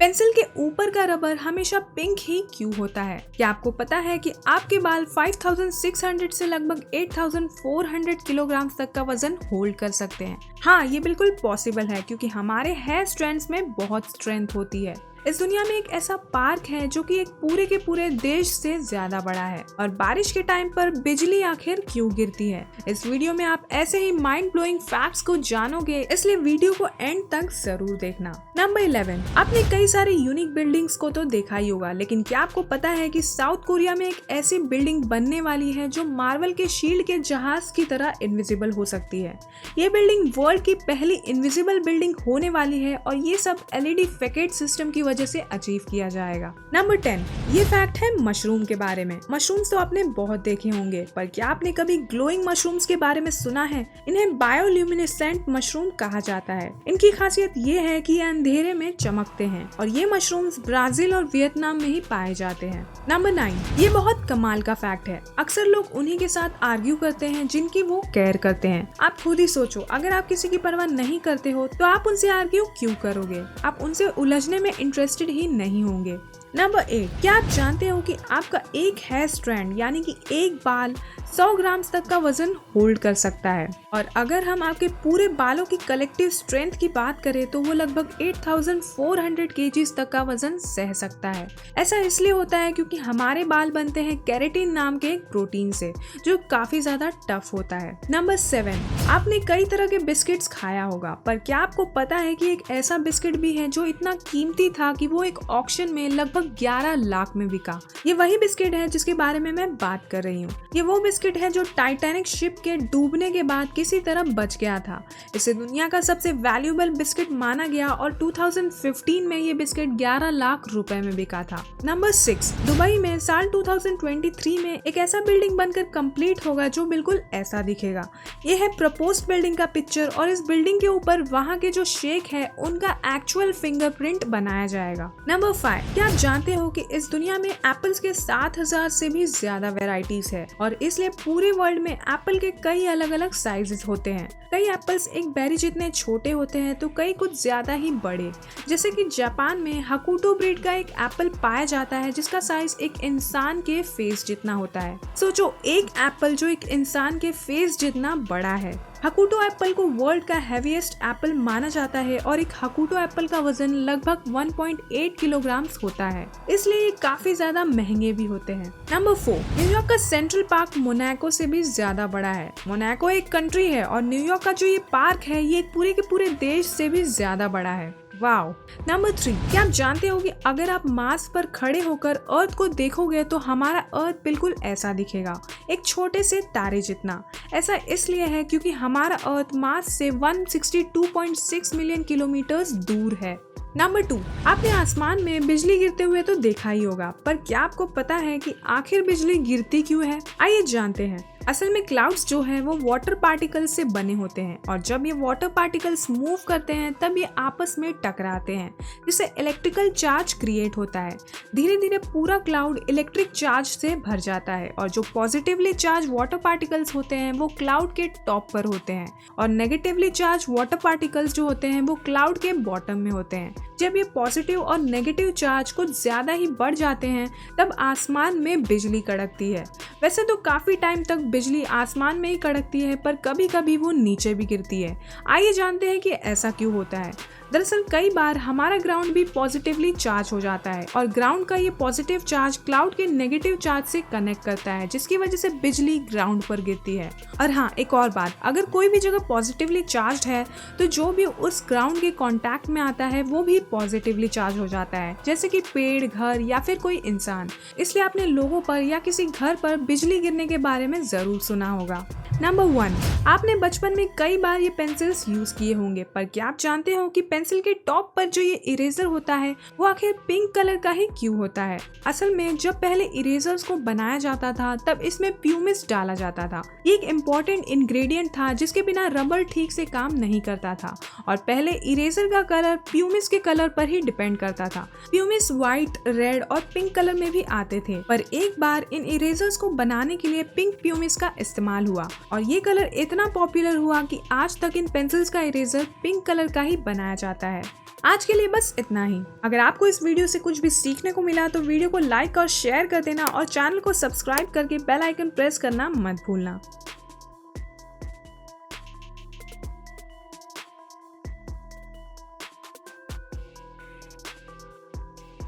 Pencil के ऊपर का रबर हमेशा पिंक ही क्यों होता है? क्या आपको पता है कि आपके बाल 5600 से लगभग 8400 किलोग्राम तक का वजन होल्ड कर सकते हैं? हाँ, ये बिल्कुल पॉसिबल है क्योंकि हमारे हेयर स्ट्रैंड्स में बहुत स्ट्रेंथ होती है। इस दुनिया में एक ऐसा पार्क है जो कि एक पूरे के पूरे देश से ज्यादा बड़ा है। और बारिश के टाइम पर बिजली आखिर क्यों गिरती है? इस वीडियो में आप ऐसे ही माइंड ब्लोइंग फैक्ट्स को जानोगे, इसलिए वीडियो को एंड तक जरूर देखना। नंबर 11, आपने कई सारे यूनिक बिल्डिंग्स को तो देखा ही होगा, लेकिन क्या आपको पता है कि साउथ कोरिया में एक ऐसी बिल्डिंग बनने वाली है जो मार्वल के शील्ड के जहाज की तरह इनविजिबल हो सकती है। ये बिल्डिंग वर्ल्ड की पहली इनविजिबल बिल्डिंग होने वाली है और ये सब LED फैकेट सिस्टम की वजह से अचीव किया जाएगा। नंबर 10, ये फैक्ट है मशरूम के बारे में। मशरूम्स तो आपने बहुत देखे होंगे, पर क्या आपने कभी ग्लोइंग मशरूम्स के बारे में सुना है? इन्हें बायोल्यूमिनेसेंट मशरूम कहा जाता है। इनकी खासियत ये है कि ये अंधेरे में चमकते हैं और ये मशरूम्स ब्राजील और वियतनाम में ही पाए जाते हैं। नंबर 9, ये बहुत कमाल का फैक्ट है। अक्सर लोग उन्हीं के साथ आर्ग्यू करते हैं जिनकी वो केयर करते हैं। आप खुद ही सोचो, अगर आप किसी की परवाह नहीं करते हो तो आप उनसे आर्ग्यू क्यों करोगे? आप उनसे उलझने में इंटरेस्टेड ही नहीं होंगे। नंबर 8, क्या आप जानते हो कि आपका एक हेयर स्ट्रैंड यानी कि एक बाल 100 ग्राम तक का वजन होल्ड कर सकता है? और अगर हम आपके पूरे बालों की कलेक्टिव स्ट्रेंथ की बात करें तो वो लगभग 8400 kg तक का वजन सह सकता है। ऐसा इसलिए होता है क्योंकि हमारे बाल बनते हैं केराटिन नाम के एक प्रोटीन से, जो काफी ज्यादा टफ होता है। नंबर 7, आपने कई तरह के बिस्किट्स खाया होगा, पर क्या आपको पता है कि एक ऐसा बिस्किट भी है जो इतना कीमती था कि वो एक ऑक्शन में लगभग 11 लाख में बिका? ये वही बिस्किट है जिसके बारे में मैं बात कर रही हूँ। ये वो बिस्किट है जो टाइटैनिक शिप के डूबने के बाद किसी तरह बच गया था। इसे दुनिया का सबसे वैल्यूएबल बिस्किट माना गया और 2015 में ये बिस्किट 11 लाख रुपए में बिका था। नंबर 6, दुबई में साल 2023 में एक ऐसा बिल्डिंग बनकर कंप्लीट होगा जो बिल्कुल ऐसा दिखेगा। ये है प्रपोज्ड बिल्डिंग का पिक्चर और इस बिल्डिंग के ऊपर वहाँ के जो शेख है उनका एक्चुअल फिंगरप्रिंट बनाया जाएगा। नंबर 5, क्या आप जानते हो कि इस दुनिया में एप्पल्स के 7000 से भी ज्यादा वेराइटीज है और इसलिए पूरे वर्ल्ड में एप्पल के कई अलग अलग साइजेस होते हैं। कई एप्पल्स एक बेरी जितने छोटे होते हैं तो कई कुछ ज्यादा ही बड़े। जैसे कि जापान में हकुटो ब्रीड का एक एप्पल पाया जाता है जिसका साइज एक इंसान के फेस जितना होता है। सोचो, एक एप्पल जो एक इंसान के फेस जितना बड़ा है। हकुटो एप्पल को वर्ल्ड का हेवीएस्ट एप्पल माना जाता है और एक हकुटो एप्पल का वजन लगभग 1.8 किलोग्राम होता है, इसलिए ये काफी ज्यादा महंगे भी होते हैं। नंबर 4, न्यूयॉर्क का सेंट्रल पार्क मोनाको से भी ज्यादा बड़ा है। मोनाको एक कंट्री है और न्यूयॉर्क का जो ये पार्क है ये पूरे के पूरे देश से भी ज्यादा बड़ा है। वाओ। नंबर 3, क्या आप जानते हो कि अगर आप मार्स पर खड़े होकर अर्थ को देखोगे तो हमारा अर्थ बिल्कुल ऐसा दिखेगा, एक छोटे से तारे जितना। ऐसा इसलिए है क्योंकि हमारा अर्थ मार्स से 162.6 मिलियन किलोमीटर दूर है। नंबर 2, आपने आसमान में बिजली गिरते हुए तो देखा ही होगा, पर क्या आपको पता है कि आखिर बिजली गिरती क्यों है? आइए जानते हैं। असल में क्लाउड्स जो है वो वाटर पार्टिकल्स से बने होते हैं और जब ये वाटर पार्टिकल्स मूव करते हैं तब ये आपस में टकराते हैं, जिससे इलेक्ट्रिकल चार्ज क्रिएट होता है। धीरे धीरे पूरा क्लाउड इलेक्ट्रिक चार्ज से भर जाता है और जो पॉजिटिवली चार्ज वाटर पार्टिकल्स होते हैं वो क्लाउड के टॉप पर होते हैं और नेगेटिवली चार्ज वाटर पार्टिकल्स जो होते हैं वो क्लाउड के बॉटम में होते हैं। जब ये पॉजिटिव और नेगेटिव चार्ज कुछ ज्यादा ही बढ़ जाते हैं तब आसमान में बिजली कड़कती है। वैसे तो काफी टाइम तक बिजली आसमान में ही कड़कती है, पर कभी कभी वो नीचे भी गिरती है। आइए जानते हैं कि ऐसा क्यों होता है। दरअसल कई बार हमारा ग्राउंड भी पॉजिटिवली चार्ज हो जाता है और ग्राउंड का ये पॉजिटिव चार्ज क्लाउड के नेगेटिव चार्ज से कनेक्ट करता है, जिसकी वजह से बिजली ग्राउंड पर गिरती है। और हाँ, एक और बात, अगर कोई भी जगह पॉजिटिवली चार्ज है तो जो भी उस ग्राउंड के कांटेक्ट में आता है वो भी पॉजिटिवली चार्ज हो जाता है, जैसे कि पेड़, घर या फिर कोई इंसान। इसलिए आपने लोगों पर या किसी घर पर बिजली गिरने के बारे में जरूर सुना होगा। नंबर 1, आपने बचपन में कई बार ये पेंसिल्स यूज किए होंगे, पर क्या आप जानते हो कि पेंसिल के टॉप पर जो ये इरेजर होता है वो आखिर पिंक कलर का ही क्यों होता है? असल में जब पहले इरेजर्स को बनाया जाता था तब इसमें प्यूमिस डाला जाता था। ये एक इम्पोर्टेंट इंग्रेडिएंट था जिसके बिना रबर ठीक से काम नहीं करता था और पहले इरेजर का कलर प्यूमिस के कलर पर ही डिपेंड करता था। प्यूमिस व्हाइट, रेड और पिंक कलर में भी आते थे, पर एक बार इन इरेजर्स को बनाने के लिए पिंक प्यूमिस का इस्तेमाल हुआ और ये कलर इतना पॉपुलर हुआ कि आज तक इन पेंसिल्स का इरेजर पिंक कलर का ही बनाया जाता है। आज के लिए बस इतना ही। अगर आपको इस वीडियो से कुछ भी सीखने को मिला तो वीडियो को लाइक और शेयर कर देना और चैनल को सब्सक्राइब करके बेल आइकन प्रेस करना मत भूलना।